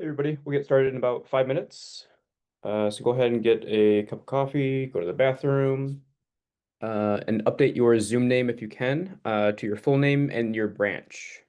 Hey everybody, we'll get started in about 5 minutes. So go ahead and get a cup of coffee, go to the bathroom, and update your Zoom name if you can, to your full name and your branch.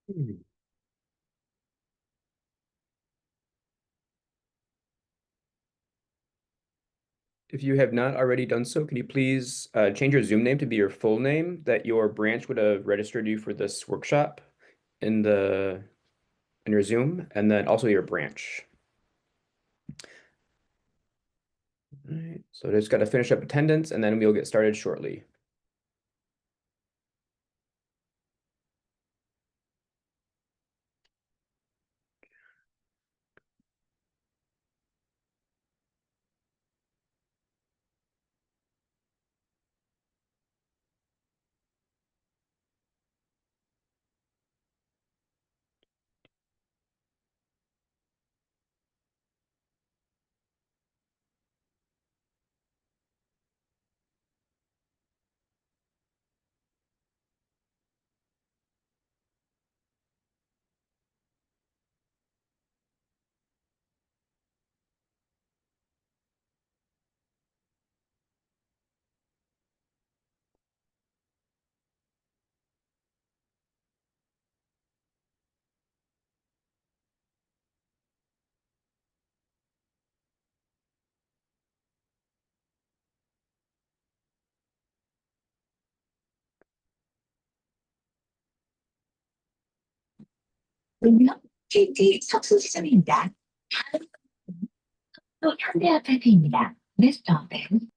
Mhm. If you have not already done so, can you please change your Zoom name to be your full name that your branch would have registered you for this workshop in the in your Zoom, and then also your branch. All right, so just got to finish up attendance and then we'll get started shortly. 음력 GT 석수 지점입니다. 또 현대 아파트입니다. Next stop is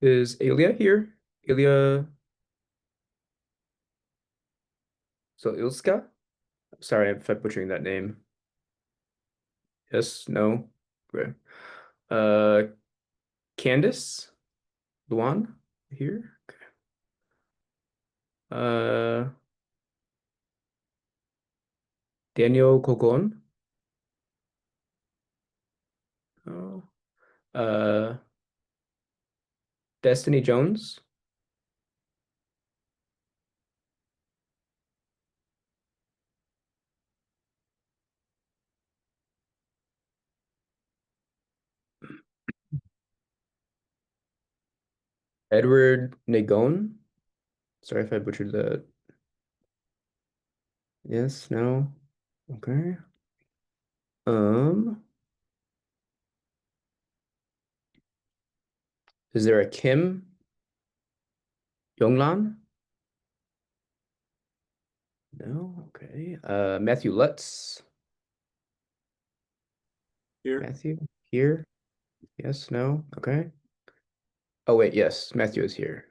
Is Ilya here? Ilya Ilska? Sorry if I'm butchering that name. Yes, no. Okay. Uh, Candace? Luan here? Okay. Daniel Cogon? Oh. Uh, Destiny Jones? Edward Nagon? Sorry if I butchered that. Yes, no. Okay. Um, is there a Kim Yonglan? No, okay. Matthew Lutz. Here. Matthew here? Yes, no, okay. Oh wait, yes, Matthew is here.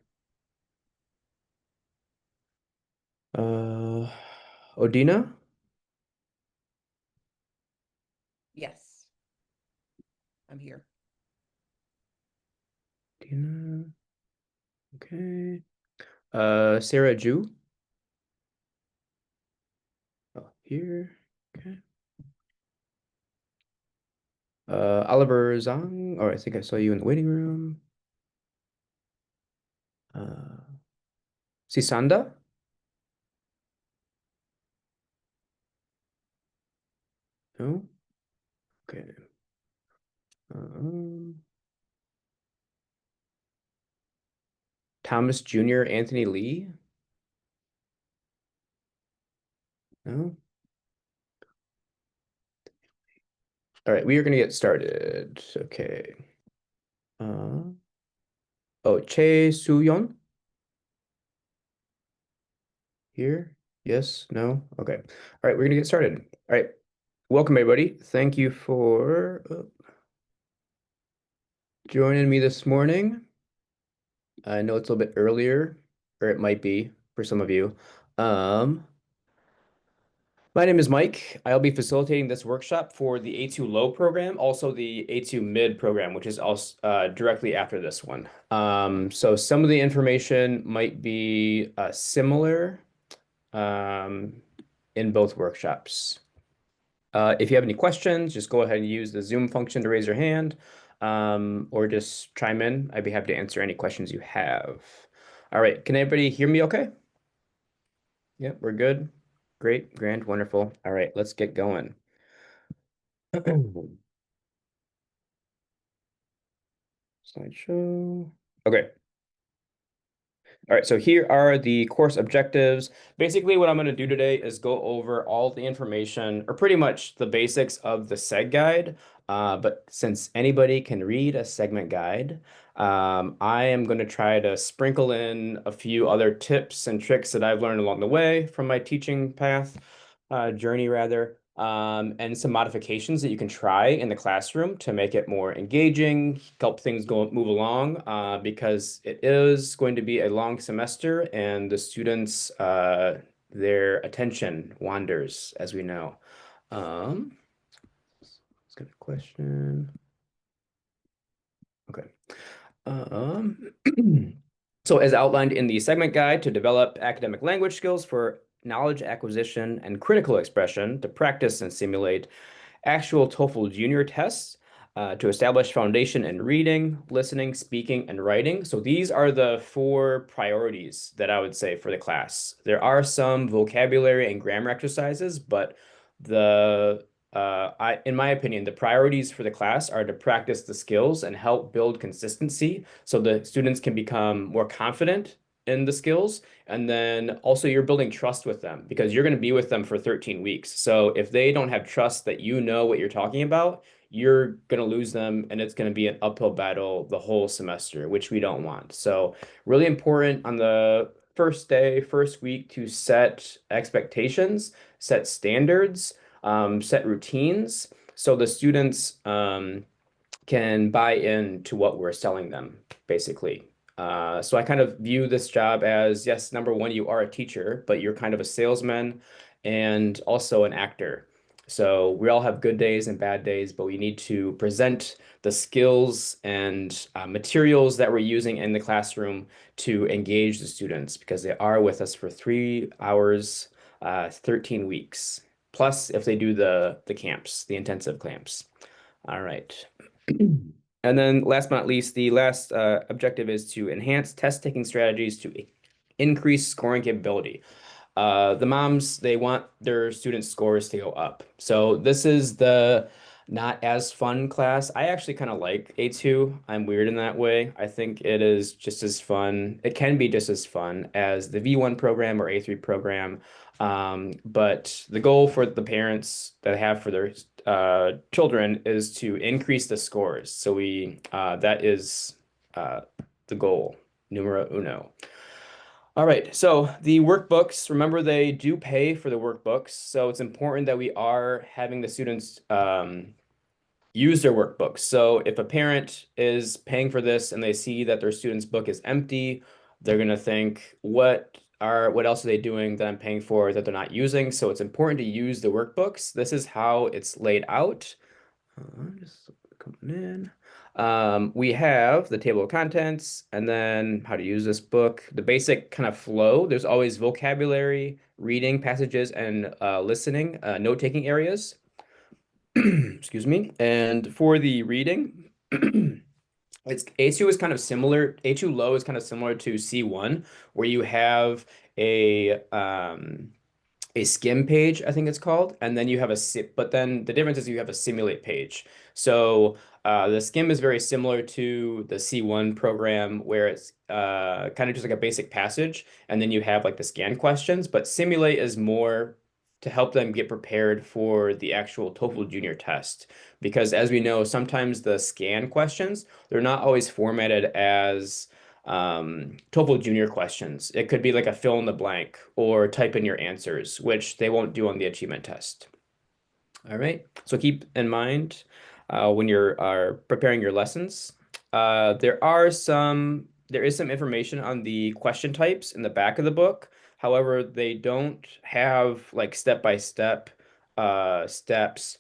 Uh, Odina? Yes. I'm here. Odina. Okay. Sarah Ju? Oh, here. Okay. Oliver Zhang. Oh, I think I saw you in the waiting room. Sisanda? No? Okay. Um, Thomas Jr. Anthony Lee? No? All right, we are gonna get started. Okay. Oh, Chae Soo-yeon? Here? Yes? No? Okay. All right, we're gonna get started. All right. Welcome, everybody. Thank you for joining me this morning. I know it's a little bit earlier, or it might be for some of you. My name is Mike. I'll be facilitating this workshop for the A2 Low program, also the A2 Mid program, which is also directly after this one. So some of the information might be similar in both workshops. If you have any questions, just go ahead and use the Zoom function to raise your hand. or just chime in. I'd be happy to answer any questions you have. All right, can everybody hear me okay? Yep, we're good. Great, grand, wonderful. All right, let's get going. Slideshow. Okay. All right, so here are the course objectives. Basically, what I'm going to do today is go over all the information, or pretty much the basics of the SEG guide. But since anybody can read a segment guide, I am going to try to sprinkle in a few other tips and tricks that I've learned along the way from my teaching path, journey rather, and some modifications that you can try in the classroom to make it more engaging, help things move along, because it is going to be a long semester and the students, their attention wanders, as we know. Let's get a question. Okay. So as outlined in the segment guide, to develop academic language skills for knowledge acquisition and critical expression, to practice and simulate actual TOEFL junior tests, to establish foundation in reading, listening, speaking, and writing. So these are the 4 priorities that I would say for the class. There are some vocabulary and grammar exercises, but in my opinion, the priorities for the class are to practice the skills and help build consistency so the students can become more confident in the skills. And then also you're building trust with them because you're going to be with them for 13 weeks. So if they don't have trust that you know what you're talking about, you're going to lose them and it's going to be an uphill battle the whole semester, which we don't want. So really important on the first day, first week to set expectations, set standards, set routines so the students can buy into what we're selling them, basically. So I kind of view this job as, yes, number one, you are a teacher, but you're kind of a salesman and also an actor. So we all have good days and bad days, but we need to present the skills and materials that we're using in the classroom to engage the students because they are with us for 3 hours, 13 weeks. Plus, if they do the camps, the intensive camps. All right. And then last but not least, the last objective is to enhance test taking strategies to increase scoring capability. The moms, they want their students' scores to go up. So this is the not as fun class. I actually kind of like A2. I'm weird in that way. I think it is just as fun. It can be just as fun as the V1 program or A3 program. But the goal for the parents that have for their children is to increase the scores. So that is the goal, numero uno. All right, so the workbooks, remember they do pay for the workbooks. So it's important that we are having the students use their workbooks. So if a parent is paying for this and they see that their student's book is empty, they're going to think, what else are they doing that I'm paying for that they're not using? So it's important to use the workbooks. This is how it's laid out. Just coming in. We have the table of contents and then how to use this book, the basic kind of flow. There's always vocabulary, reading passages, and listening, note-taking areas. Excuse me. And for the reading, it's A2 is kind of similar. A2 low is kind of similar to C1, where you have a skim page, I think it's called, and then you have but then the difference is you have a simulate page. So the skim is very similar to the C1 program where it's kind of just like a basic passage, and then you have like the scan questions, but simulate is more to help them get prepared for the actual TOEFL junior test. Because as we know, sometimes the scan questions, they're not always formatted as TOEFL junior questions. It could be like a fill in the blank or type in your answers, which they won't do on the achievement test. All right, so keep in mind when you're preparing your lessons. There is some information on the question types in the back of the book. However, they don't have like step-by-step steps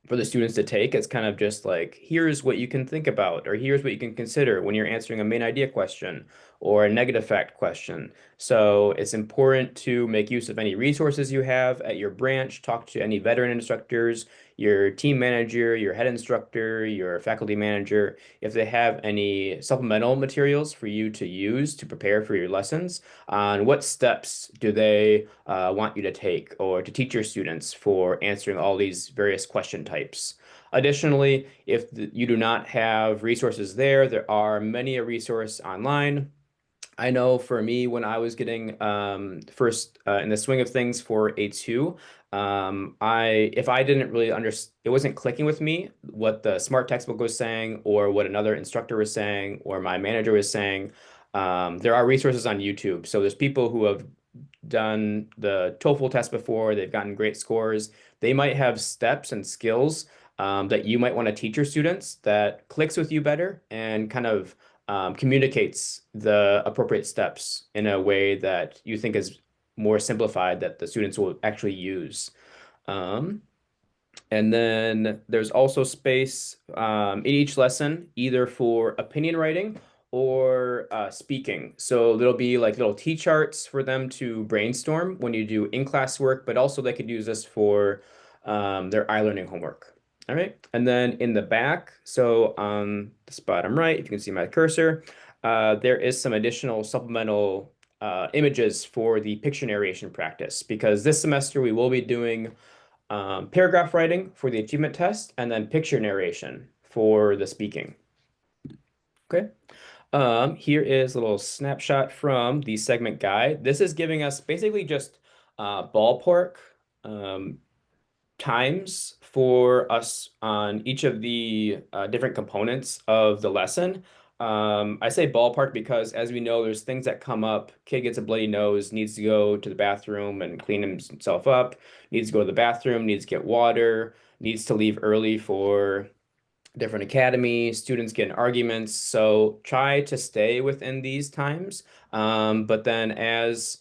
for the students to take. It's kind of just like, here's what you can think about, or here's what you can consider when you're answering a main idea question, or a negative fact question. So it's important to make use of any resources you have at your branch, talk to any veteran instructors, your team manager, your head instructor, your faculty manager, if they have any supplemental materials for you to use to prepare for your lessons, on what steps do they want you to take or to teach your students for answering all these various question types. Additionally, if you do not have resources there are many a resource online. I know for me, when I was getting first in the swing of things for A2, if I didn't really understand, it wasn't clicking with me what the smart textbook was saying or what another instructor was saying or my manager was saying. There are resources on YouTube. So there's people who have done the TOEFL test before, they've gotten great scores. They might have steps and skills that you might want to teach your students that clicks with you better and kind of communicates the appropriate steps in a way that you think is more simplified that the students will actually use. Um, and then there's also space in each lesson, either for opinion writing or speaking. So there'll be like little T-charts for them to brainstorm when you do in-class work, but also they could use this for their iLearning homework. All right. And then in the back, so on this bottom right, if you can see my cursor, there is some additional supplemental images for the picture narration practice because this semester we will be doing paragraph writing for the achievement test, and then picture narration for the speaking. Okay. Here is a little snapshot from the segment guide. This is giving us basically just ballpark times for us on each of the different components of the lesson. I say ballpark because, as we know, there's things that come up. Kid gets a bloody nose, needs to go to the bathroom and clean himself up, needs to go to the bathroom, needs to get water, needs to leave early for different academies, students get in arguments. So try to stay within these times. But then as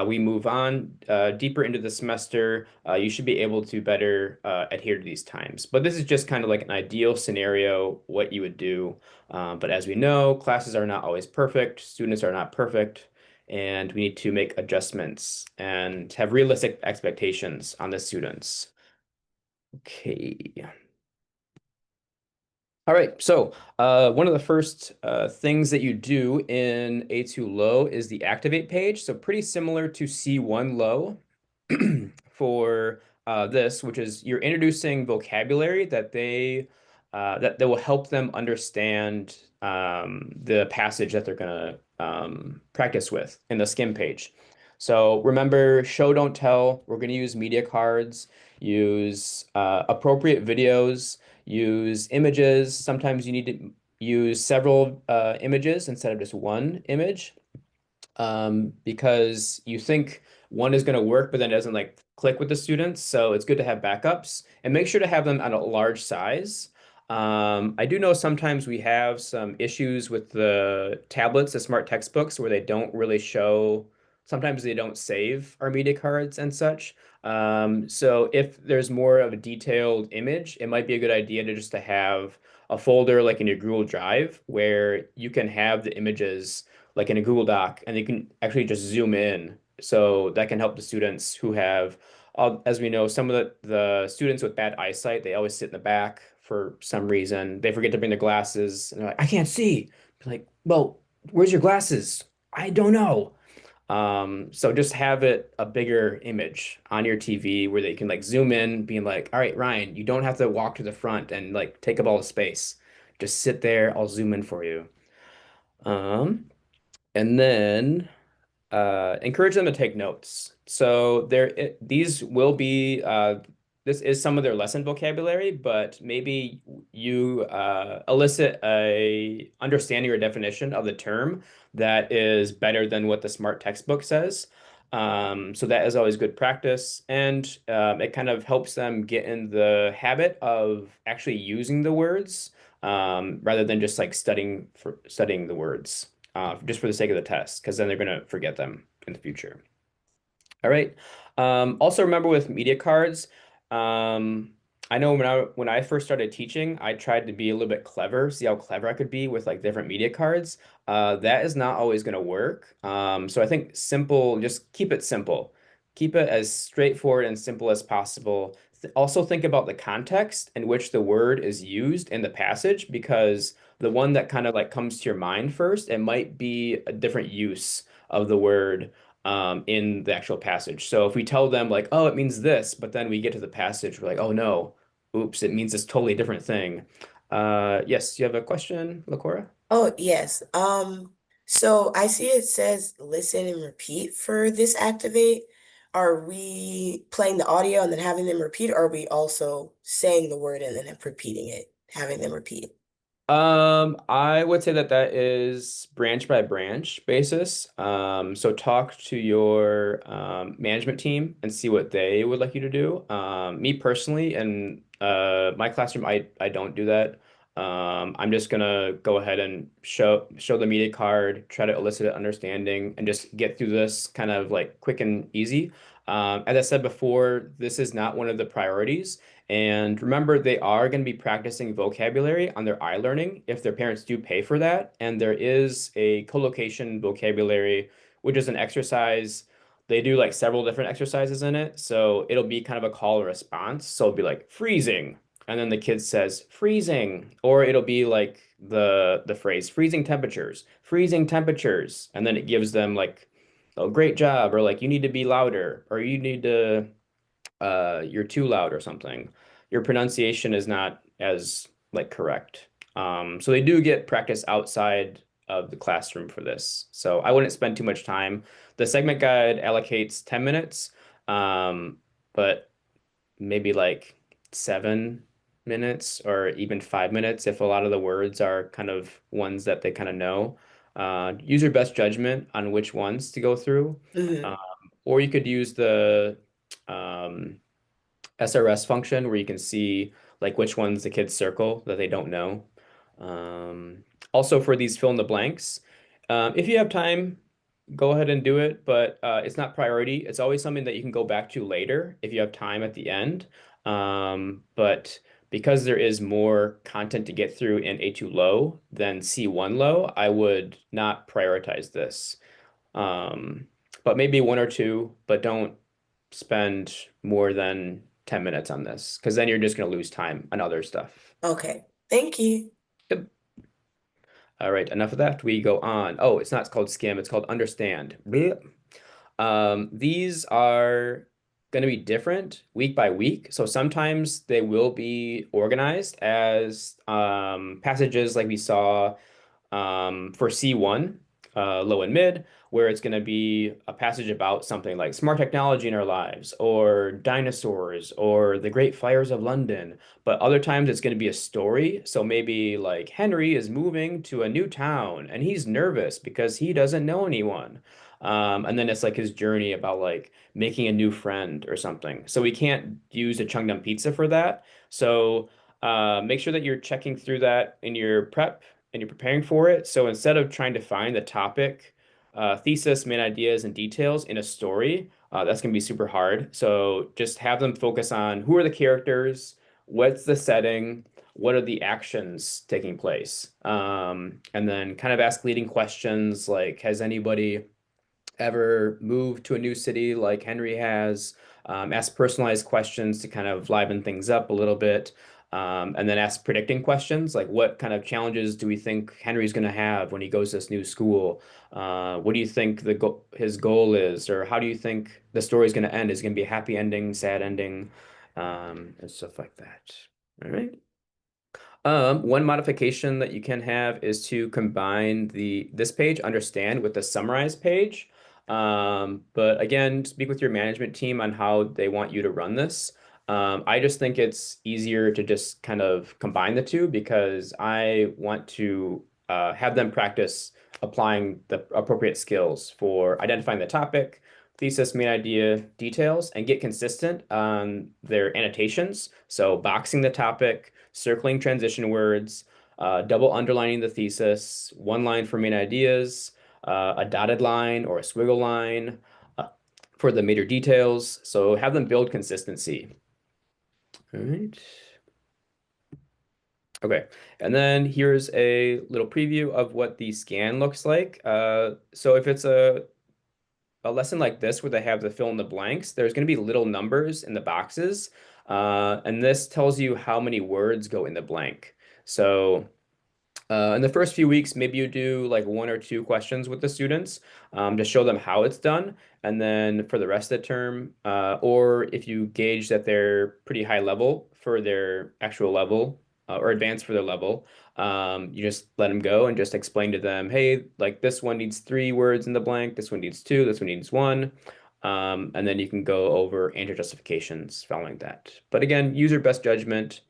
we move on deeper into the semester, you should be able to better adhere to these times. But this is just kind of like an ideal scenario, what you would do. But as we know, classes are not always perfect, students are not perfect, and we need to make adjustments and have realistic expectations on the students. Okay. All right, so one of the first things that you do in A2 Low is the activate page. So pretty similar to C1 Low for this, which is you're introducing vocabulary that that will help them understand the passage that they're gonna practice with in the skim page. So remember, show, don't tell. We're gonna use media cards, use appropriate videos, use images. Sometimes you need to use several images instead of just one image because you think one is going to work, but then it doesn't like click with the students. So it's good to have backups and make sure to have them on a large size. I do know sometimes we have some issues with the tablets, the smart textbooks, where they don't really show, sometimes they don't save our media cards and such. So if there's more of a detailed image, it might be a good idea to just to have a folder like in your Google Drive where you can have the images like in a Google Doc, and you can actually just zoom in. So that can help the students who have, as we know, some of the students with bad eyesight, they always sit in the back for some reason. They forget to bring their glasses, and they're like, I can't see. Be like, well, where's your glasses? I don't know. So just have it a bigger image on your TV where they can like zoom in, being like, all right, Ryan, you don't have to walk to the front and like take up all the space. Just sit there, I'll zoom in for you. Um, and then encourage them to take notes. So these will be this is some of their lesson vocabulary, but maybe you elicit a understanding or definition of the term that is better than what the smart textbook says. So that is always good practice, and it kind of helps them get in the habit of actually using the words rather than just like studying the words just for the sake of the test, because then they're going to forget them in the future. All right. Also remember with media cards, um, I know when I first started teaching, I tried to be a little bit clever, see how clever I could be with like different media cards. That is not always going to work. So I think simple, just keep it simple. Keep it as straightforward and simple as possible. Also think about the context in which the word is used in the passage, because the one that kind of like comes to your mind first, it might be a different use of the word in the actual passage. So if we tell them like, oh, it means this, but then we get to the passage, we're like, oh no, oops, it means this totally different thing. Yes, you have a question, Lakora? Oh, yes. So I see it says listen and repeat for this activate. Are we playing the audio and then having them repeat, or are we also saying the word and then repeating it, having them repeat? I would say that that is branch by branch basis. So talk to your management team and see what they would like you to do. Me personally, and my classroom, I don't do that. I'm just gonna go ahead and show the media card, try to elicit an understanding, and just get through this kind of like quick and easy. As I said before, this is not one of the priorities. And remember, they are going to be practicing vocabulary on their iLearning if their parents do pay for that. And there is a co-location vocabulary, which is an exercise. They do like several different exercises in it. So it'll be kind of a call and response. So it'll be like freezing. And then the kid says freezing. Or it'll be like the phrase freezing temperatures. And then it gives them like, oh, great job, or like you need to be louder, or you need to you're too loud or something. Your pronunciation is not as like correct. So they do get practice outside of the classroom for this. So I wouldn't spend too much time. The segment guide allocates 10 minutes, but maybe like 7 minutes or even 5 minutes if a lot of the words are kind of ones that they kind of know. Use your best judgment on which ones to go through. Hmm. Um, or you could use the um, SRS function where you can see like which ones the kids circle that they don't know. Um, Also for these fill in the blanks, if you have time, go ahead and do it, but it's not priority. It's always something that you can go back to later if you have time at the end. But because there is more content to get through in A2 low than C1 low, I would not prioritize this. Um, but maybe one or two, but don't spend more than 10 minutes on this because then you're just going to lose time on other stuff. Okay. Thank you. Yep. All right, enough of that. We go on. Oh, it's not called skim, it's called understand. Blech. These are going to be different week by week. So sometimes they will be organized as passages like we saw for C1, low and mid, where it's going to be a passage about something like smart technology in our lives, or dinosaurs, or the great fires of London. But other times it's going to be a story. So maybe like Henry is moving to a new town and he's nervous because he doesn't know anyone. And then it's like his journey about like making a new friend or something. So we can't use a Chungdam pizza for that. So make sure that you're checking through that in your prep and you're preparing for it. So instead of trying to find the topic, thesis, main ideas, and details in a story, that's going to be super hard. So just have them focus on who are the characters, what's the setting, what are the actions taking place, and then kind of ask leading questions like, has anybody ever moved to a new city like Henry has? Ask personalized questions to kind of liven things up a little bit. And then ask predicting questions like what kind of challenges do we think Henry's going to have when he goes to this new school? What do you think his goal is, or how do you think the story is going to end? Is it going to be a happy ending, sad ending, and stuff like that? All right. One modification that you can have is to combine this page, understand, with the summarize page. But again, speak with your management team on how they want you to run this. I just think it's easier to just kind of combine the two because I want to have them practice applying the appropriate skills for identifying the topic, thesis, main idea, details, and get consistent on their annotations. So boxing the topic, circling transition words, double underlining the thesis, one line for main ideas, a dotted line or a squiggle line for the major details. So have them build consistency. All right. Okay, and then here's a little preview of what the scan looks like. So if it's a lesson like this where they have the fill in the blanks, there's going to be little numbers in the boxes, and this tells you how many words go in the blank. So in the first few weeks, maybe you do like 1 or 2 questions with the students to show them how it's done. And then for the rest of the term, or if you gauge that they're pretty high level for their actual level or advanced for their level, you just let them go and just explain to them, hey, like this one needs 3 words in the blank, this one needs 2, this one needs 1. And then you can go over answer justifications following that. But again, use your best judgment.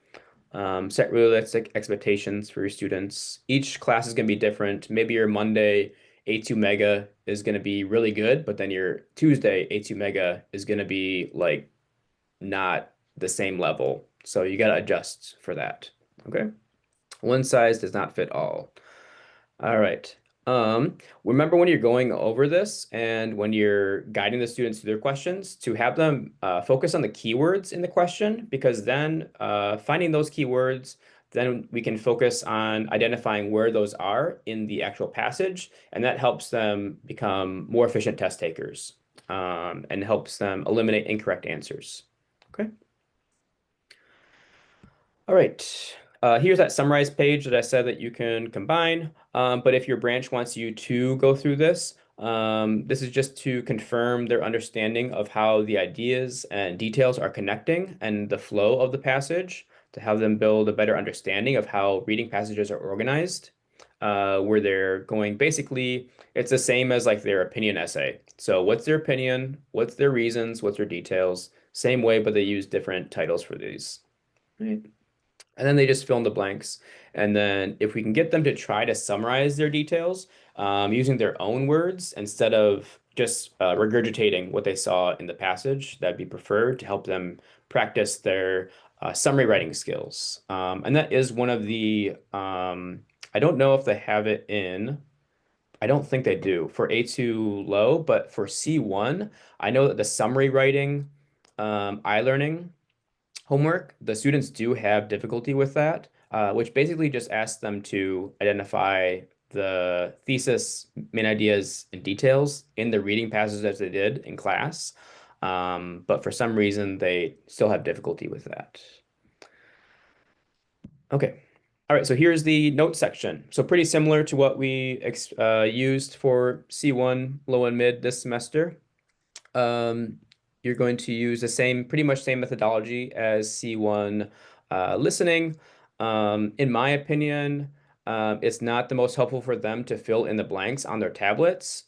Set realistic expectations for your students. Each class is going to be different. Maybe your Monday A2 Mega is going to be really good, but then your Tuesday A2 Mega is going to be like not the same level. So you got to adjust for that. Okay. One size does not fit all. All right. Remember when you're going over this and when you're guiding the students through their questions to have them focus on the keywords in the question, because then finding those keywords, then we can focus on identifying where those are in the actual passage, and that helps them become more efficient test takers and helps them eliminate incorrect answers. Okay. All right. Here's that summarized page that I said that you can combine. But if your branch wants you to go through this, this is just to confirm their understanding of how the ideas and details are connecting and the flow of the passage to have them build a better understanding of how reading passages are organized, where they're going basically, it's the same as like their opinion essay. So what's their opinion? What's their reasons? What's their details? Same way, but they use different titles for these. Right. And then they just fill in the blanks. And then if we can get them to try to summarize their details using their own words instead of just regurgitating what they saw in the passage, that'd be preferred to help them practice their summary writing skills. And that is one of the, I don't know if they have it in, I don't think they do for A2 low, but for C1, I know that the summary writing, iLearning, homework, the students do have difficulty with that, which basically just asks them to identify the thesis, main ideas, and details in the reading passages as they did in class. But for some reason, they still have difficulty with that. Okay. All right, so here's the notes section. So pretty similar to what we used for C1 low and mid this semester. You're going to use the same, pretty much same methodology as C1 listening. In my opinion, it's not the most helpful for them to fill in the blanks on their tablets.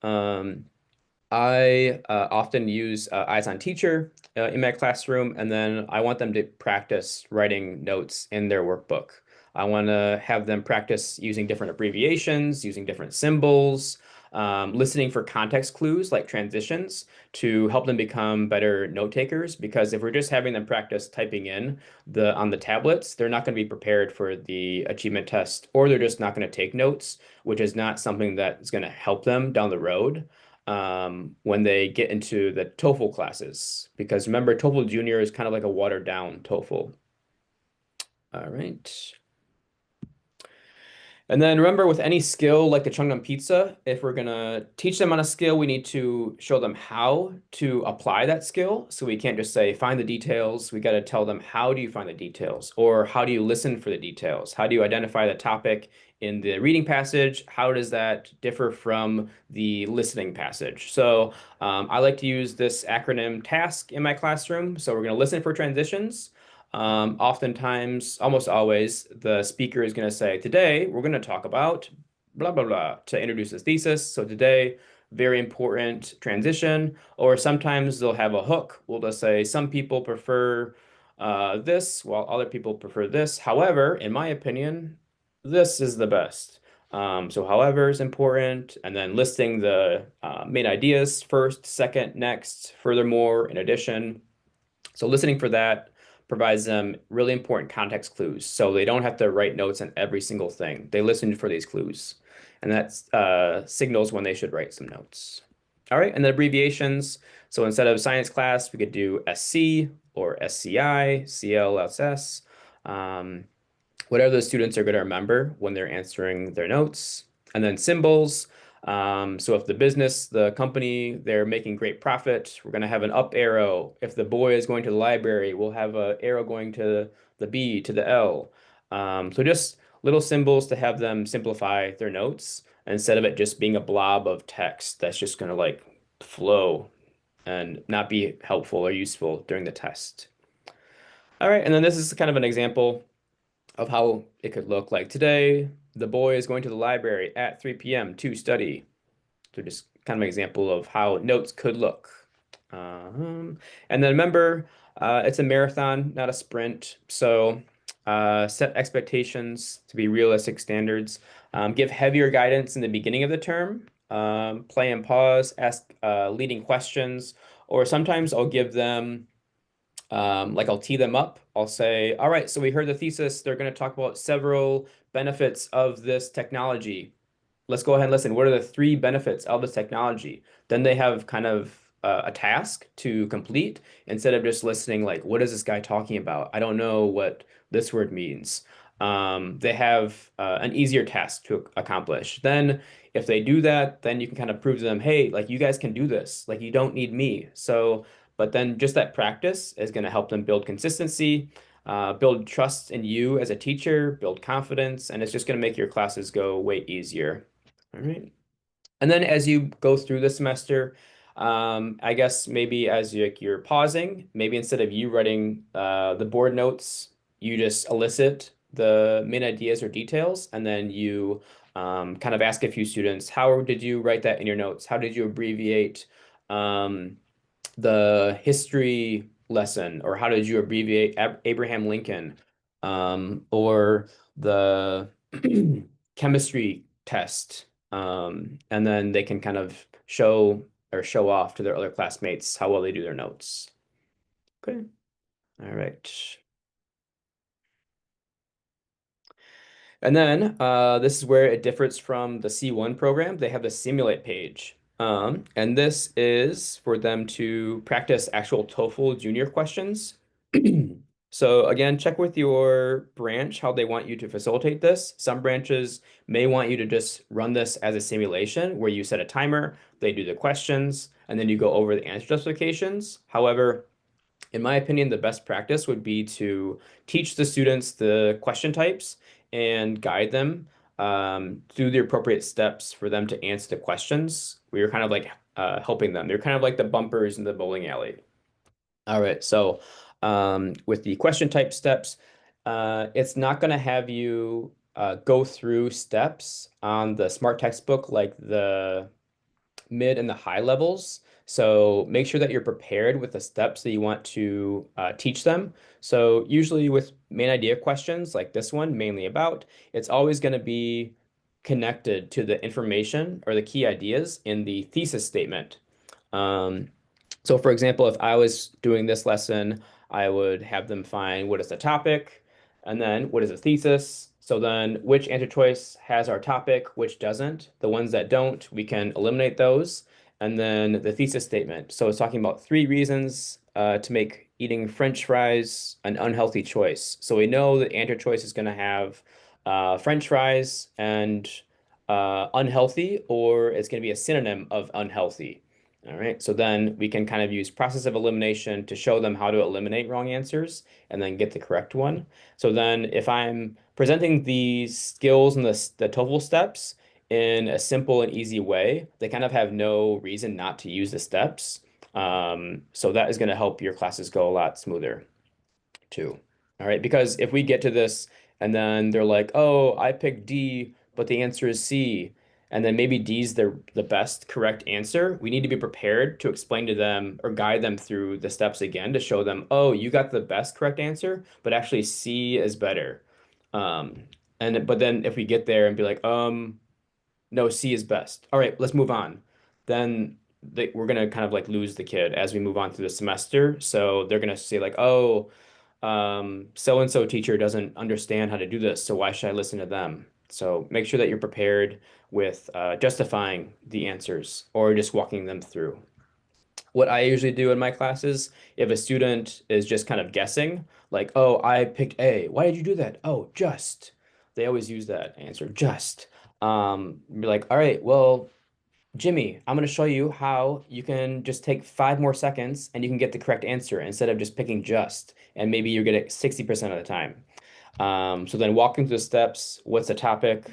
I often use Eyes on Teacher in my classroom, and then I want them to practice writing notes in their workbook. I want to have them practice using different abbreviations, using different symbols, listening for context clues like transitions to help them become better note takers. Because if we're just having them practice typing in on the tablets, they're not going to be prepared for the achievement test, or they're just not going to take notes, which is not something that is going to help them down the road when they get into the TOEFL classes. Because remember, TOEFL Junior is kind of like a watered down TOEFL. All right. And then remember, with any skill like the Chungnam Pizza, if we're gonna teach them on a skill, we need to show them how to apply that skill. So we can't just say, find the details. We got to tell them, how do you find the details? Or how do you listen for the details? How do you identify the topic in the reading passage? How does that differ from the listening passage? So I like to use this acronym TASK in my classroom. So we're gonna listen for transitions. Oftentimes, almost always, the speaker is going to say, today we're going to talk about blah, blah, blah to introduce this thesis. So today, very important transition. Or sometimes they'll have a hook. We'll just say, some people prefer this, while other people prefer this. However, in my opinion, this is the best. So however is important, and then listing the main ideas first, second, next, furthermore, in addition. So listening for that provides them really important context clues. So they don't have to write notes on every single thing. They listen for these clues. And that signals when they should write some notes. All right, and then abbreviations. So instead of science class, we could do SC or SCI, CLSS, whatever the students are going to remember when they're answering their notes. And then symbols. So if the business, the company, they're making great profit, we're going to have an up arrow. If the boy is going to the library, we'll have an arrow going to the B to the L. So just little symbols to have them simplify their notes instead of it just being a blob of text that's just going to like flow and not be helpful or useful during the test. All right, and then this is kind of an example of how it could look like today. The boy is going to the library at 3 p.m. to study. So just kind of an example of how notes could look. And then remember, it's a marathon, not a sprint. So set expectations to be realistic standards. Give heavier guidance in the beginning of the term. Play and pause, ask leading questions, or sometimes I'll give them like I'll tee them up. I'll say, all right, so we heard the thesis. They're going to talk about several benefits of this technology. Let's go ahead and listen. What are the 3 benefits of this technology? Then they have kind of a task to complete instead of just listening like, what is this guy talking about? I don't know what this word means. They have an easier task to accomplish. Then if they do that, then you can kind of prove to them, hey, like you guys can do this. Like you don't need me. So but then just that practice is going to help them build consistency, build trust in you as a teacher, build confidence, and it's just going to make your classes go way easier. All right. And then as you go through the semester, I guess maybe as you're pausing, maybe instead of you writing the board notes, you just elicit the main ideas or details, and then you kind of ask a few students, how did you write that in your notes? How did you abbreviate the history lesson, or how did you abbreviate Abraham Lincoln, or the chemistry test, and then they can kind of show off to their other classmates how well they do their notes. Okay, all right. And then this is where it differs from the C1 program. They have the simulate page. And this is for them to practice actual TOEFL junior questions. So again, check with your branch how they want you to facilitate this. Some branches may want you to just run this as a simulation where you set a timer, they do the questions, and then you go over the answer justifications. However, in my opinion, the best practice would be to teach the students the question types and guide them through the appropriate steps for them to answer the questions. We were kind of like helping them. They're kind of like the bumpers in the bowling alley. All right, so with the question type steps, it's not going to have you go through steps on the SMART textbook like the mid and the high levels. So make sure that you're prepared with the steps that you want to teach them. So usually with main idea questions like this one, mainly about, it's always going to be connected to the information or the key ideas in the thesis statement. So for example, if I was doing this lesson, I would have them find what is the topic, and then what is the thesis. So then which answer choice has our topic, which doesn't. The ones that don't, we can eliminate those. And then the thesis statement. So it's talking about 3 reasons to make eating French fries an unhealthy choice. So we know that answer choice is going to have French fries and unhealthy, or it's going to be a synonym of unhealthy. All right, so then we can kind of use process of elimination to show them how to eliminate wrong answers and then get the correct one. So then if I'm presenting these skills and the TOEFL steps in a simple and easy way, they kind of have no reason not to use the steps. So that is going to help your classes go a lot smoother too. All right, because if we get to this and then they're like, oh, I picked D, but the answer is C, and then maybe D's the best correct answer, we need to be prepared to explain to them or guide them through the steps again to show them, oh, you got the best correct answer, but actually C is better. But then if we get there and be like, no, C is best. All right, let's move on. Then we're gonna kind of like lose the kid as we move on through the semester. So they're gonna say like, oh, so and so teacher doesn't understand how to do this, so why should I listen to them? So make sure that you're prepared with justifying the answers or just walking them through. What I usually do in my classes, if a student is just kind of guessing, like, oh, I picked A. Why did you do that? Oh, just. They always use that answer, just. Be like, all right, well, Jimmy, I'm going to show you how you can just take 5 more seconds and you can get the correct answer instead of just picking just. And maybe you get it 60% of the time. So then walking through the steps, what's the topic?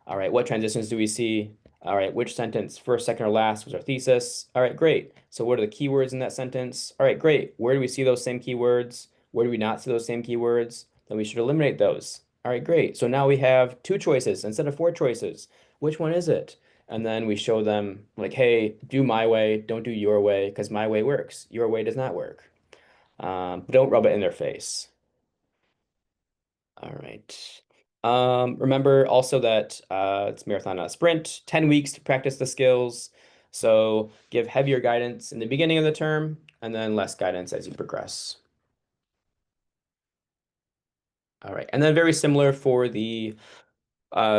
All right, what transitions do we see? All right, which sentence, first, second, or last was our thesis? All right, great. So what are the keywords in that sentence? All right, great. Where do we see those same keywords? Where do we not see those same keywords? Then we should eliminate those. All right, great. So now we have 2 choices instead of 4 choices. Which one is it? And then we show them like, hey, do my way, don't do your way, because my way works. Your way does not work. Don't rub it in their face. All right. Remember also that it's marathon, not a sprint, 10 weeks to practice the skills. So give heavier guidance in the beginning of the term and then less guidance as you progress. All right. And then very similar for the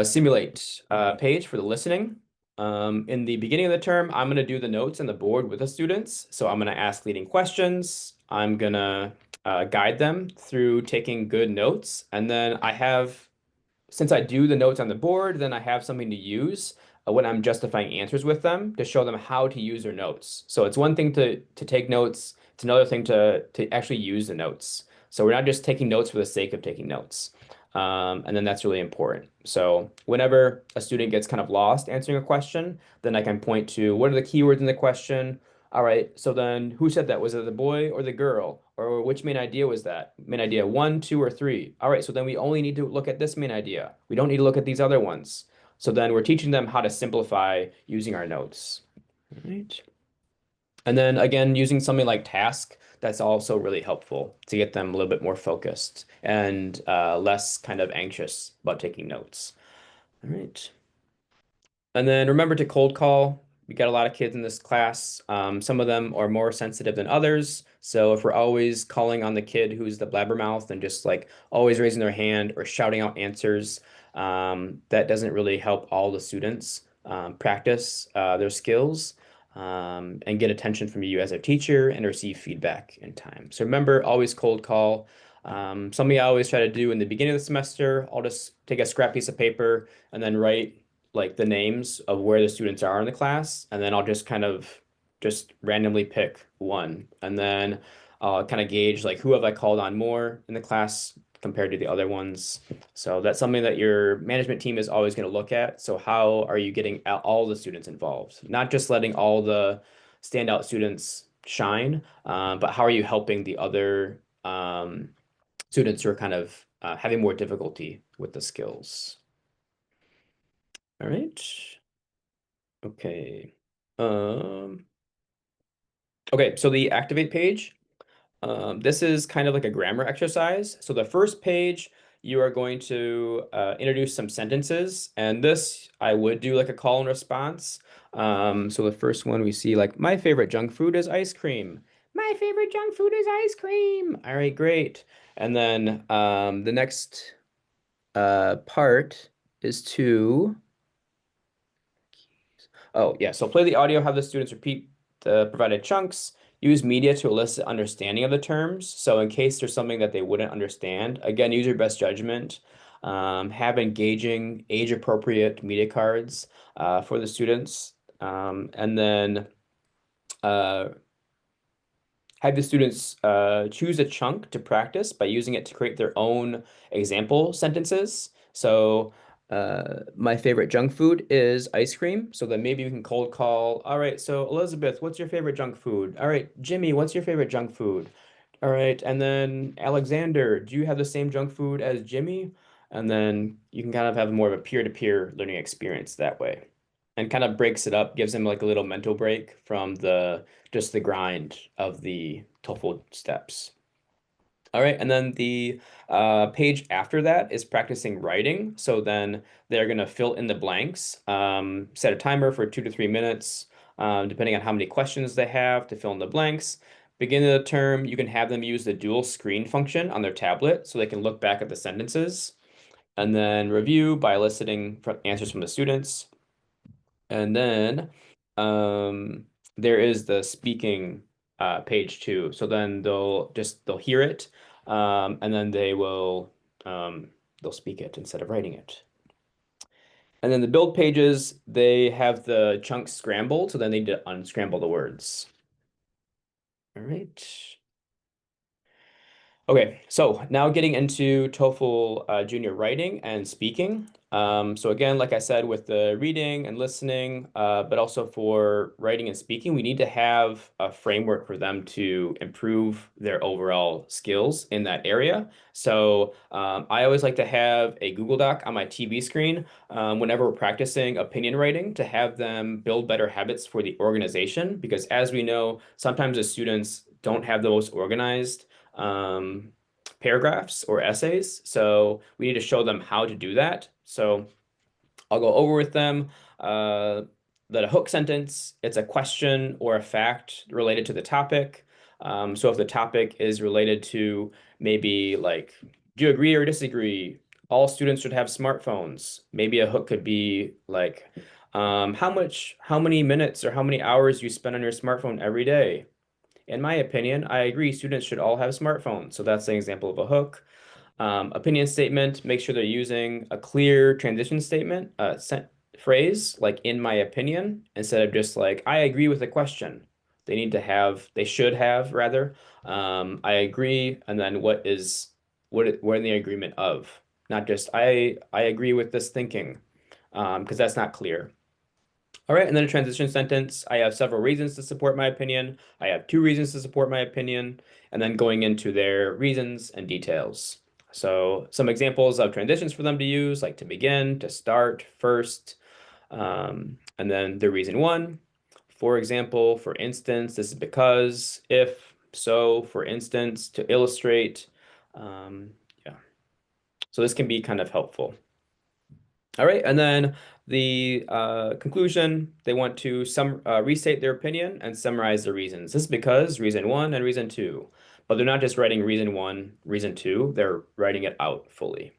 simulate page for the listening. In the beginning of the term, I'm going to do the notes on the board with the students. So I'm going to ask leading questions. I'm going to guide them through taking good notes. And then since I do the notes on the board, then I have something to use when I'm justifying answers with them to show them how to use their notes. So it's one thing to take notes. It's another thing to actually use the notes. So we're not just taking notes for the sake of taking notes. And then that's really important. So whenever a student gets kind of lost answering a question, then I can point to what are the keywords in the question. All right, so then who said that? Was it the boy or the girl? Or which main idea was that? Main idea 1, 2, or 3? All right, so then we only need to look at this main idea. We don't need to look at these other ones. So then we're teaching them how to simplify using our notes. All right. And then again, using something like task, that's also really helpful to get them a little bit more focused and less kind of anxious about taking notes. All right. And then remember to cold call. We got a lot of kids in this class. Some of them are more sensitive than others. So if we're always calling on the kid who's the blabbermouth and just like always raising their hand or shouting out answers, that doesn't really help all the students practice their skills and get attention from you as a teacher and receive feedback in time. So remember, always cold call. Something I always try to do in the beginning of the semester, I'll just take a scrap piece of paper and then write like the names of where the students are in the class, and then I'll just kind of just randomly pick one, and then I'll kind of gauge like who have I called on more in the class compared to the other ones. So that's something that your management team is always going to look at. So how are you getting all the students involved? Not just letting all the standout students shine, but how are you helping the other students who are kind of having more difficulty with the skills? All right. Okay. Okay, so the activate page, this is kind of like a grammar exercise. So the first page, you are going to introduce some sentences, and this I would do like a call and response. So the first one we see like, my favorite junk food is ice cream. My favorite junk food is ice cream. All right, great. And then the next part is to Oh, yeah. So play the audio, have the students repeat the provided chunks, use media to elicit understanding of the terms. So in case there's something that they wouldn't understand, again, use your best judgment. Have engaging, age-appropriate media cards for the students. And then have the students choose a chunk to practice by using it to create their own example sentences. So my favorite junk food is ice cream. So then maybe we can cold call. All right, so Elizabeth, what's your favorite junk food? All right, Jimmy, what's your favorite junk food? All right, and then Alexander, do you have the same junk food as Jimmy? And then you can kind of have more of a peer-to-peer learning experience that way. And kind of breaks it up, gives them like a little mental break from just the grind of the TOEFL steps. All right, and then the page after that is practicing writing. So then they're going to fill in the blanks, set a timer for 2 to 3 minutes, depending on how many questions they have to fill in the blanks. Beginning of the term, you can have them use the dual screen function on their tablet so they can look back at the sentences. and then review by eliciting answers from the students. And then there is the speaking page too. So then they'll hear it, and then they'll speak it instead of writing it. And then the build pages, they have the chunks scrambled, so then they need to unscramble the words. All right. Okay, so now getting into TOEFL junior writing and speaking. So again, like I said, with the reading and listening, but also for writing and speaking, we need to have a framework for them to improve their overall skills in that area. So I always like to have a Google Doc on my TV screen whenever we're practicing opinion writing to have them build better habits for the organization. Because as we know, sometimes the students don't have the most organized paragraphs or essays. So we need to show them how to do that. So I'll go over with them that a hook sentence, it's a question or a fact related to the topic. So if the topic is related to maybe like, do you agree or disagree? All students should have smartphones. Maybe a hook could be like, how many minutes or how many hours you spend on your smartphone every day? In my opinion, I agree students should all have smartphones. So that's an example of a hook. Opinion statement, make sure they're using a clear transition statement, phrase like in my opinion, instead of just like, I agree with the question. They should have rather, I agree, and then what in the agreement of, not just I agree with this thinking, because that's not clear. All right, and then a transition sentence. I have several reasons to support my opinion. I have 2 reasons to support my opinion, and then going into their reasons and details. So some examples of transitions for them to use, like to begin, to start, first, and then the reason 1. For example, for instance, this is because, if, so, for instance, to illustrate. Yeah. So this can be kind of helpful. All right, and then the conclusion, they want to restate their opinion and summarize the reasons. This is because reason 1 and reason 2, but they're not just writing reason 1, reason 2, they're writing it out fully.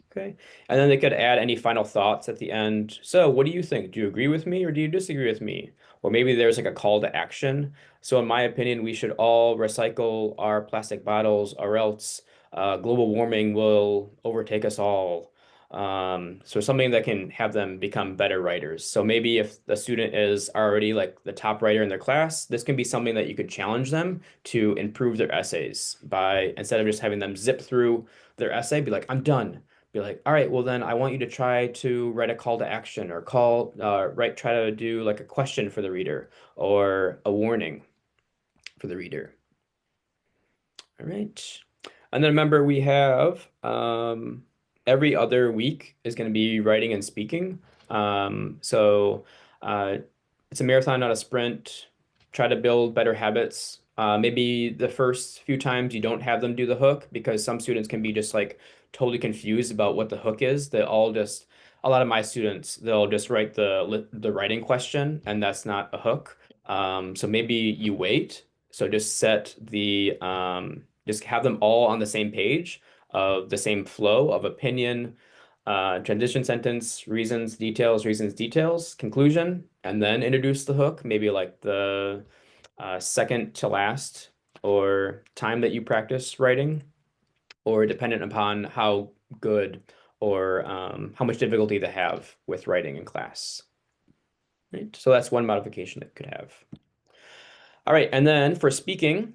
Okay, and then they could add any final thoughts at the end. So what do you think? Do you agree with me or do you disagree with me? Or maybe there's like a call to action. So in my opinion, we should all recycle our plastic bottles or else global warming will overtake us all. So something that can have them become better writers. So maybe if the student is already like the top writer in their class, this can be something that you could challenge them to improve their essays by, instead of just having them zip through their essay, be like, I'm done. Be like, all right, well then I want you to try to write a call to action or try to do like a question for the reader or a warning for the reader. All right. And then remember we have every other week is going to be writing and speaking. So it's a marathon, not a sprint. Try to build better habits. Maybe the first few times you don't have them do the hook because some students can be just like totally confused about what the hook is. A lot of my students, they'll just write the writing question and that's not a hook. So maybe you wait. So just have them all on the same page of the same flow of opinion, transition sentence, reasons, details, conclusion, and then introduce the hook, maybe like the second to last or time that you practice writing, or dependent upon how good or how much difficulty they have with writing in class. Right? So that's one modification that could have. All right, and then for speaking,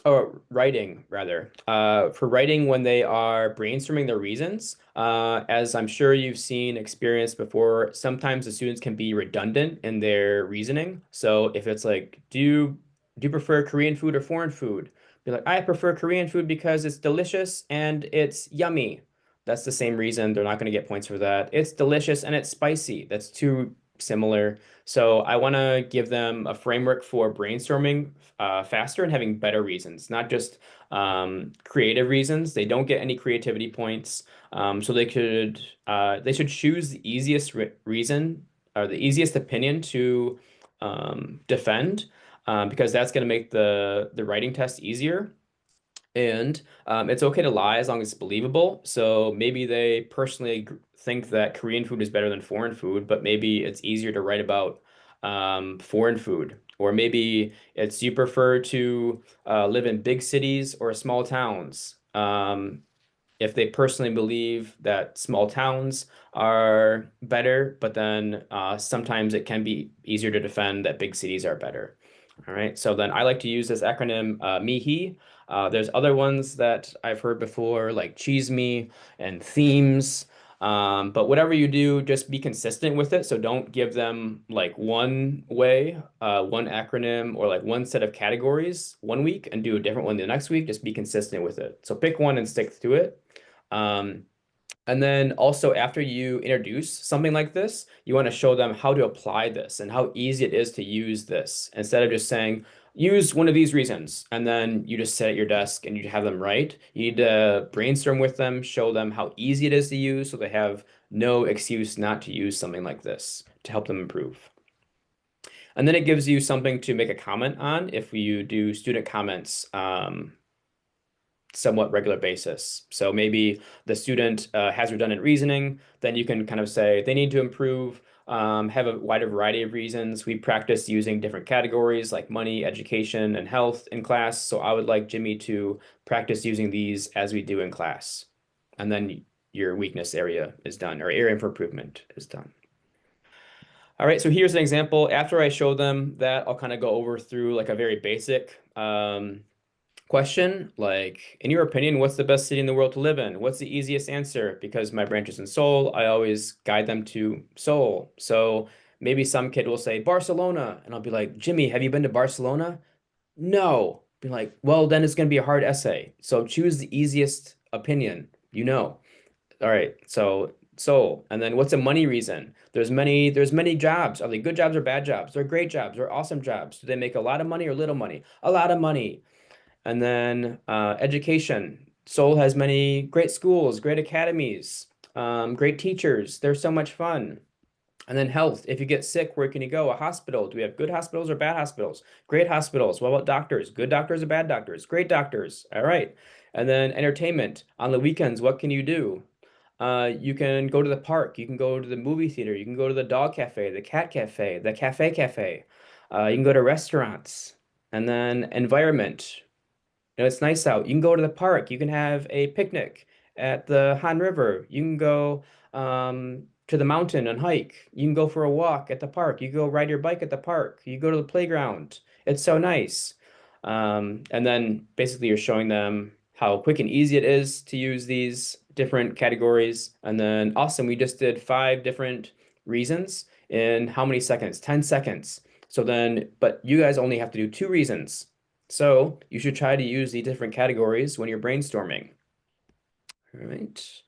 or writing rather, for writing when they are brainstorming their reasons, as I'm sure you've seen experienced before, sometimes the students can be redundant in their reasoning. So if it's like, do you prefer Korean food or foreign food? Be like, I prefer Korean food because it's delicious and it's yummy. That's the same reason. They're not going to get points for that. It's delicious and it's spicy. That's too similar. So I want to give them a framework for brainstorming faster and having better reasons, not just creative reasons. They don't get any creativity points. So they should choose the easiest reason or the easiest opinion to defend because that's going to make the writing test easier. And it's okay to lie as long as it's believable. So maybe they personally think that Korean food is better than foreign food, but maybe it's easier to write about foreign food. Or maybe it's you prefer to live in big cities or small towns. If they personally believe that small towns are better, but then sometimes it can be easier to defend that big cities are better. All right, so then I like to use this acronym MIHI. There's other ones that I've heard before, like Cheese Me and Themes. But whatever you do, just be consistent with it. So don't give them like one way, one acronym, or like one set of categories one week and do a different one the next week. Just be consistent with it. So pick one and stick to it. Um, and then also after you introduce something like this, you want to show them how to apply this and how easy it is to use this instead of just saying, use one of these reasons. And then you just sit at your desk and you have them write. You need to brainstorm with them, show them how easy it is to use so they have no excuse not to use something like this to help them improve. And then it gives you something to make a comment on if you do student comments somewhat regular basis. So maybe the student has redundant reasoning, then you can kind of say they need to improve, have a wider variety of reasons. We practice using different categories like money, education, and health in class. So I would like Jimmy to practice using these as we do in class. And then your weakness area is done, or area for improvement is done. All right, so here's an example. After I show them that, I'll kind of go over through like a very basic question, like, in your opinion, what's the best city in the world to live in? What's the easiest answer? Because my branch is in Seoul, I always guide them to Seoul. So maybe some kid will say Barcelona, and I'll be like, Jimmy, have you been to Barcelona? No. Be like, well, then it's going to be a hard essay. So choose the easiest opinion, you know. All right, so Seoul. And then what's a money reason? There's many jobs. Are they good jobs or bad jobs? They're great jobs. They're awesome jobs. Do they make a lot of money or little money? A lot of money. And then education. Seoul has many great schools, great academies, great teachers. They're so much fun. And then health. If you get sick, where can you go? A hospital. Do we have good hospitals or bad hospitals? Great hospitals. What about doctors? Good doctors or bad doctors? Great doctors. All right. And then entertainment. On the weekends, what can you do? You can go to the park. You can go to the movie theater. You can go to the dog cafe, the cat cafe, the cafe cafe. You can go to restaurants. And then environment. It's nice out. You can go to the park. You can have a picnic at the Han River. You can go to the mountain and hike. You can go for a walk at the park. You can go ride your bike at the park. You go to the playground. It's so nice. And then basically you're showing them how quick and easy it is to use these different categories. And then awesome, we just did 5 different reasons in how many seconds? 10 seconds. So then, but you guys only have to do 2 reasons. So you should try to use the different categories when you're brainstorming. All right.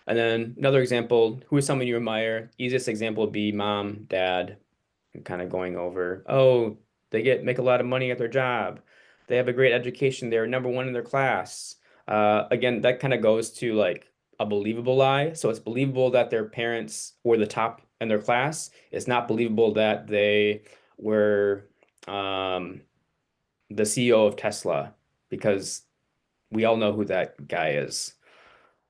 And then another example, who is someone you admire? Easiest example would be mom, dad, and kind of going over, oh, they make a lot of money at their job. They have a great education. They're #1 in their class. Again, that kind of goes to like a believable lie. So it's believable that their parents were the top in their class. It's not believable that they were the CEO of Tesla, because we all know who that guy is.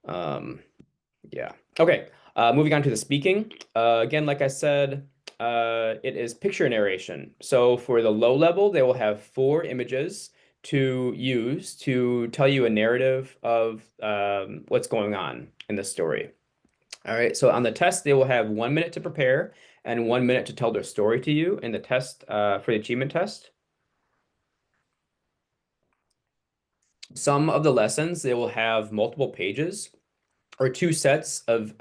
Yeah. Okay. Moving on to the speaking. Again, like I said, it is picture narration. So for the low level, they will have 4 images to use to tell you a narrative of what's going on in the story. All right. So on the test, they will have 1 minute to prepare and 1 minute to tell their story to you in the test for the achievement test. Some of the lessons, they will have multiple pages or 2 sets of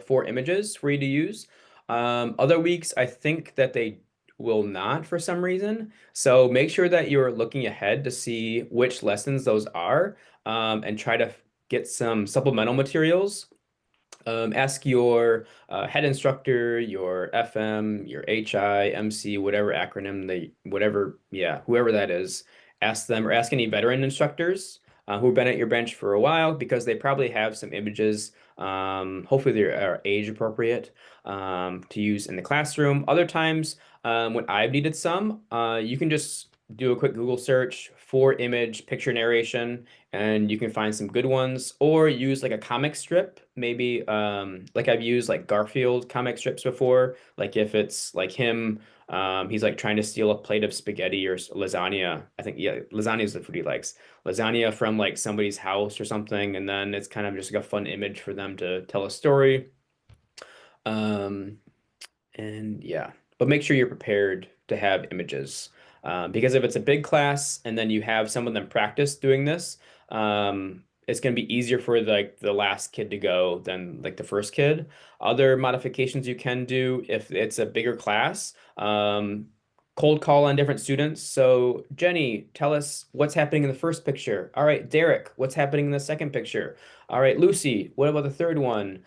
4 images for you to use. Other weeks, I think that they will not for some reason. So make sure that you're looking ahead to see which lessons those are, and try to get some supplemental materials. Ask your head instructor, your FM, your HI, MC, whatever acronym whoever that is. Ask them, or ask any veteran instructors who've been at your bench for a while, because they probably have some images. Hopefully they are age appropriate to use in the classroom. Other times, when I've needed some, you can just do a quick Google search for image picture narration, and you can find some good ones, or use like a comic strip, maybe like I've used like Garfield comic strips before. Like if it's like him, he's like trying to steal a plate of spaghetti or lasagna. I think, yeah, lasagna is the food he likes. Lasagna from like somebody's house or something, and then it's kind of just like a fun image for them to tell a story. Um, and yeah, but make sure you're prepared to have images. Because if it's a big class and then you have some of them practice doing this, it's going to be easier for like the last kid to go than like the first kid. Other modifications you can do if it's a bigger class, cold call on different students. So Jenny, tell us what's happening in the first picture. All right, Derek, what's happening in the second picture? All right, Lucy, what about the third one?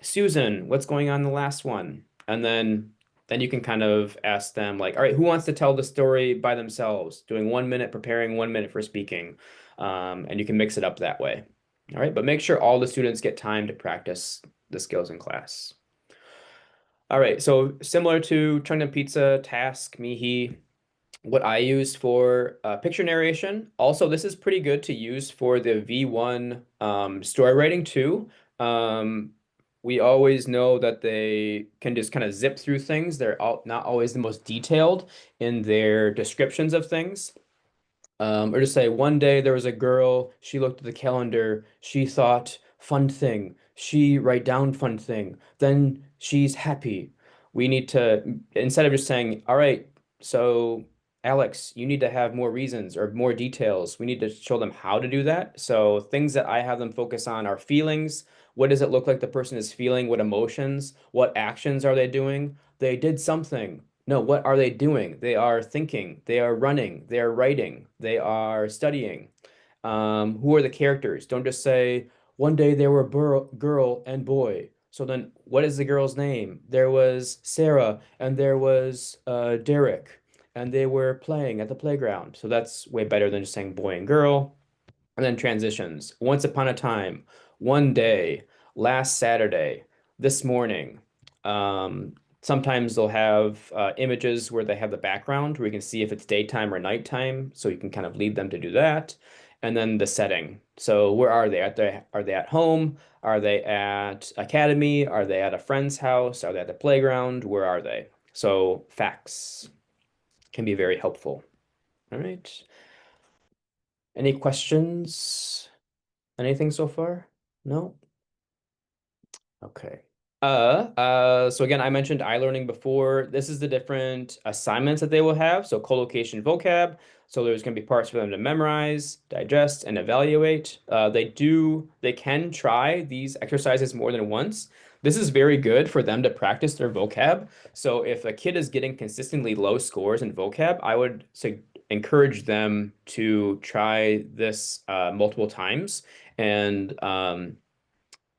Susan, what's going on in the last one? And then you can kind of ask them like, all right, who wants to tell the story by themselves, doing 1 minute preparing, 1 minute for speaking. And you can mix it up that way. All right, but make sure all the students get time to practice the skills in class. All right, so similar to Chungdam Pizza, Task, Mihi, what I use for picture narration. Also, this is pretty good to use for the V1 story writing too. We always know that they can just kind of zip through things. They're not always the most detailed in their descriptions of things. Or just say, one day there was a girl, she looked at the calendar, she thought, fun thing. She write down fun thing. Then she's happy. We need to, instead of just saying, all right, so Alex, you need to have more reasons or more details. We need to show them how to do that. So things that I have them focus on are feelings. What does it look like the person is feeling? What emotions? What actions are they doing? They did something. No, what are they doing? They are thinking, they are running, they are writing, they are studying. Who are the characters? Don't just say, one day there were girl and boy. So then, what is the girl's name? There was Sarah and there was Derek, and they were playing at the playground. So that's way better than just saying boy and girl. And then transitions. Once upon a time, one day, last Saturday, this morning. Sometimes they'll have images where they have the background where you can see if it's daytime or nighttime. So you can kind of lead them to do that. And then the setting. So where are they? Are they at home? Are they at academy? Are they at a friend's house? Are they at the playground? Where are they? So facts can be very helpful. All right. Any questions? Anything so far? No? Okay. So again, I mentioned iLearning before. This is the different assignments that they will have. So collocation vocab. So there's going to be parts for them to memorize, digest, and evaluate. They can try these exercises more than once. This is very good for them to practice their vocab. So if a kid is getting consistently low scores in vocab, I would encourage them to try this multiple times. And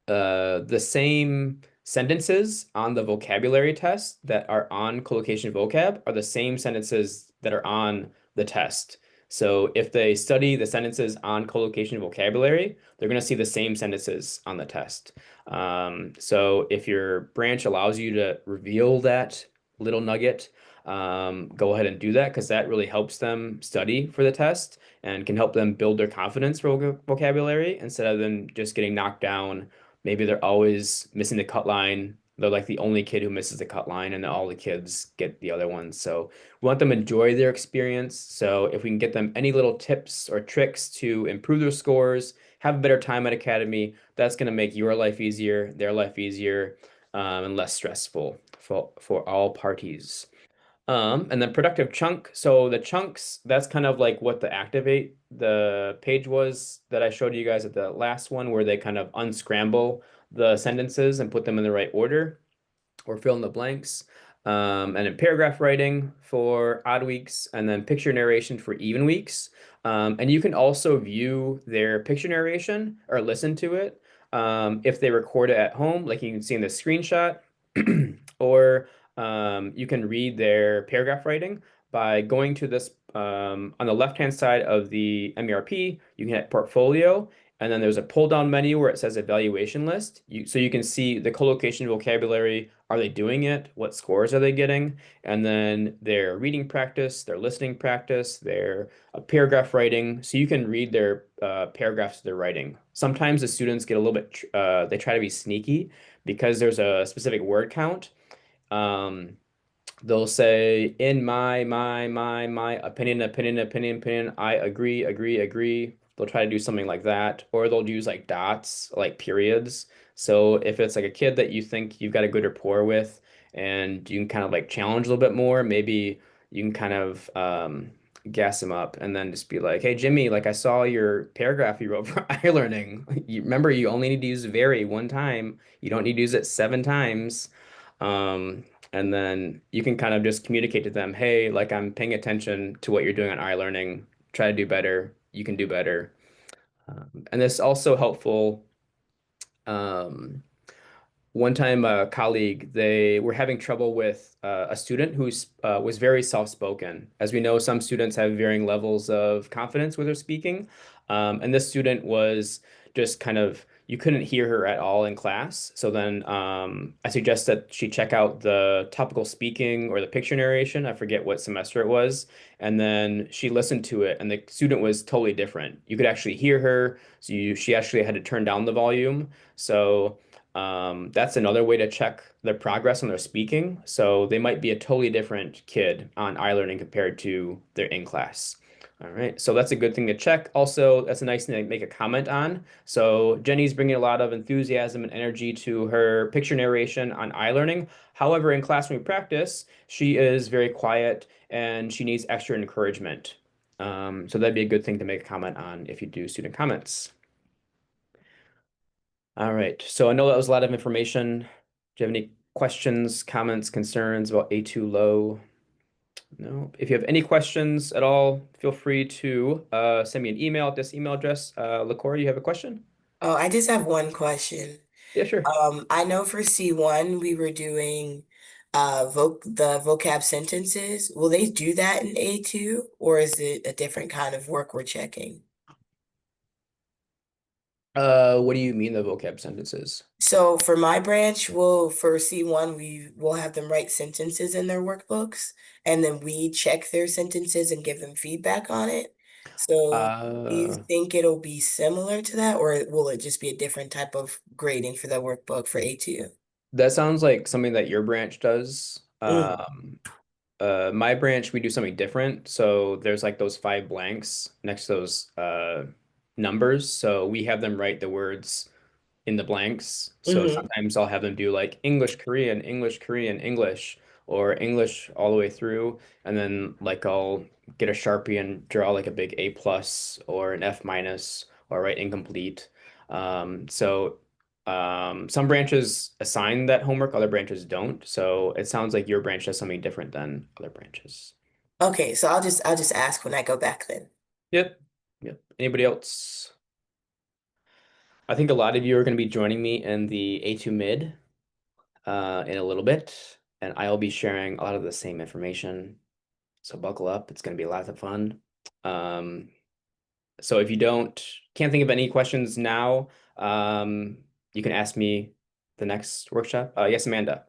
the same sentences on the vocabulary test that are on collocation vocab are the same sentences that are on the test. So if they study the sentences on collocation vocabulary, they're going to see the same sentences on the test. So if your branch allows you to reveal that little nugget, go ahead and do that because that really helps them study for the test and can help them build their confidence for vocabulary instead of them just getting knocked down. Maybe they're always missing the cut line. They're like the only kid who misses the cut line, and all the kids get the other ones. So we want them to enjoy their experience. So if we can get them any little tips or tricks to improve their scores, have a better time at Academy, that's going to make your life easier, their life easier, and less stressful for all parties. And then productive chunk. So the chunks, that's kind of like what the activate the page was that I showed you guys at the last one, where they kind of unscramble the sentences and put them in the right order or fill in the blanks. And then paragraph writing for odd weeks, and then picture narration for even weeks. And you can also view their picture narration or listen to it if they record it at home, like you can see in the screenshot, or you can read their paragraph writing by going to this on the left-hand side of the MERP. You can hit portfolio, and then there's a pull down menu where it says evaluation list. So you can see the collocation vocabulary. Are they doing it? What scores are they getting? And then their reading practice, their listening practice, their paragraph writing. So you can read their paragraphs they're writing. Sometimes the students get a little bit, they try to be sneaky because there's a specific word count. Um, they'll say, in my opinion, I agree. They'll try to do something like that, or they'll use like dots, like periods. So if it's like a kid that you think you've got a good rapport with and you can kind of like challenge a little bit more, maybe you can kind of gas them up and then just be like, hey, Jimmy, like I saw your paragraph you wrote for iLearning. You remember you only need to use very one time. You don't need to use it 7 times. And then you can kind of just communicate to them, hey, like I'm paying attention to what you're doing on iLearning. Try to do better. You can do better. And this is also helpful. Um, One time, a colleague, they were having trouble with a student who was very soft-spoken. As we know, some students have varying levels of confidence with their speaking. And this student was just kind of, you couldn't hear her at all in class. So then I suggest that she check out the topical speaking or the picture narration. I forget what semester it was. And then she listened to it, and the student was totally different. You could actually hear her. So she actually had to turn down the volume. So that's another way to check their progress on their speaking. So they might be a totally different kid on iLearning compared to their in class. All right, so that's a good thing to check. Also, that's a nice thing to make a comment on. So Jenny's bringing a lot of enthusiasm and energy to her picture narration on iLearning. However, in classroom practice, she is very quiet and she needs extra encouragement. So that'd be a good thing to make a comment on if you do student comments. All right, so I know that was a lot of information. Do you have any questions, comments, concerns about A2 low? No. If you have any questions at all, feel free to send me an email at this email address. LaCour, you have a question? Oh, I just have one question. Yeah, sure. I know for C1 we were doing the vocab sentences. Will they do that in A2 or is it a different kind of work we're checking? What do you mean the vocab sentences? So for my branch, for C1 we will have them write sentences in their workbooks and then we check their sentences and give them feedback on it. So do you Uh, think it'll be similar to that or will it just be a different type of grading for the workbook for A2? that sounds like something that your branch does. Mm, My branch, we do something different. So there's like those 5 blanks next to those numbers. So we have them write the words in the blanks. So hmm sometimes I'll have them do like English, Korean, English, Korean, English, or English all the way through. And then like I'll get a Sharpie and draw like a big A plus or an F minus or write incomplete. Some branches assign that homework, other branches don't. So it sounds like your branch does something different than other branches. Okay, so I'll just ask when I go back then. Yep. Yep. Anybody else? I think a lot of you are going to be joining me in the A2 mid in a little bit, and I'll be sharing a lot of the same information. So buckle up, it's going to be lots of fun. Um, so if you can't think of any questions now, you can ask me the next workshop. Yes, Amanda.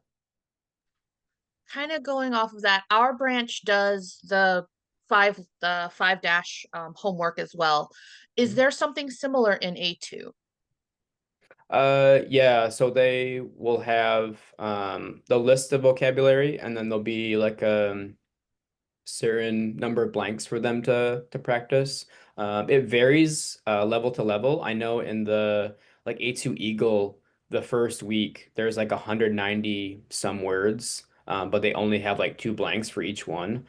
Kind of going off of that, our branch does the five dash homework as well. Is Mhm. there something similar in A2? Yeah, so they will have the list of vocabulary, and then there'll be like certain number of blanks for them to practice. It varies level to level. I know in the like A2 Eagle, the first week there's like 190 some words, but they only have like 2 blanks for each one.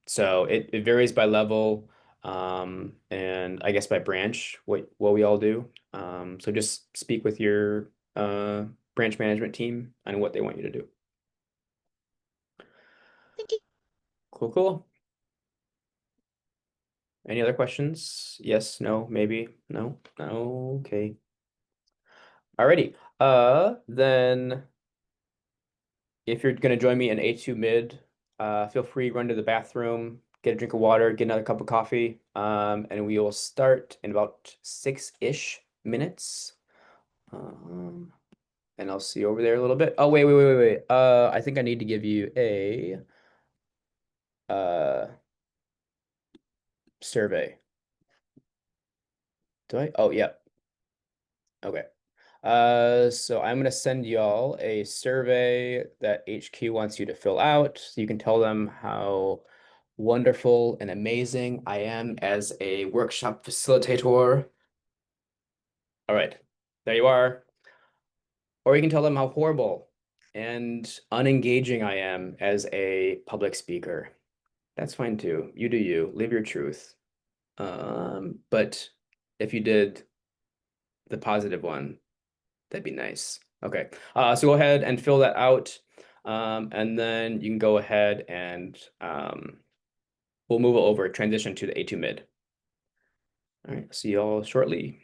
So it varies by level, and I guess by branch what we all do. So just speak with your branch management team on what they want you to do. Thank you. Cool, cool. Any other questions? Yes, no, maybe, no, no, okay. Alrighty. Then if you're gonna join me in A2 mid, feel free, run to the bathroom, get a drink of water, get another cup of coffee, and we will start in about 6-ish minutes. And I'll see you over there a little bit. Oh, wait. I think I need to give you a survey. Do I? Oh, yeah. Okay. So I'm gonna send y'all a survey that HQ wants you to fill out. So you can tell them how wonderful and amazing I am as a workshop facilitator. All right, there you are. Or you can tell them how horrible and unengaging I am as a public speaker. That's fine too. You do you. Live your truth. But if you did the positive one, that'd be nice. Okay. So go ahead and fill that out. And then you can go ahead and we'll move over, transition to the A2 mid. All right, see y'all shortly.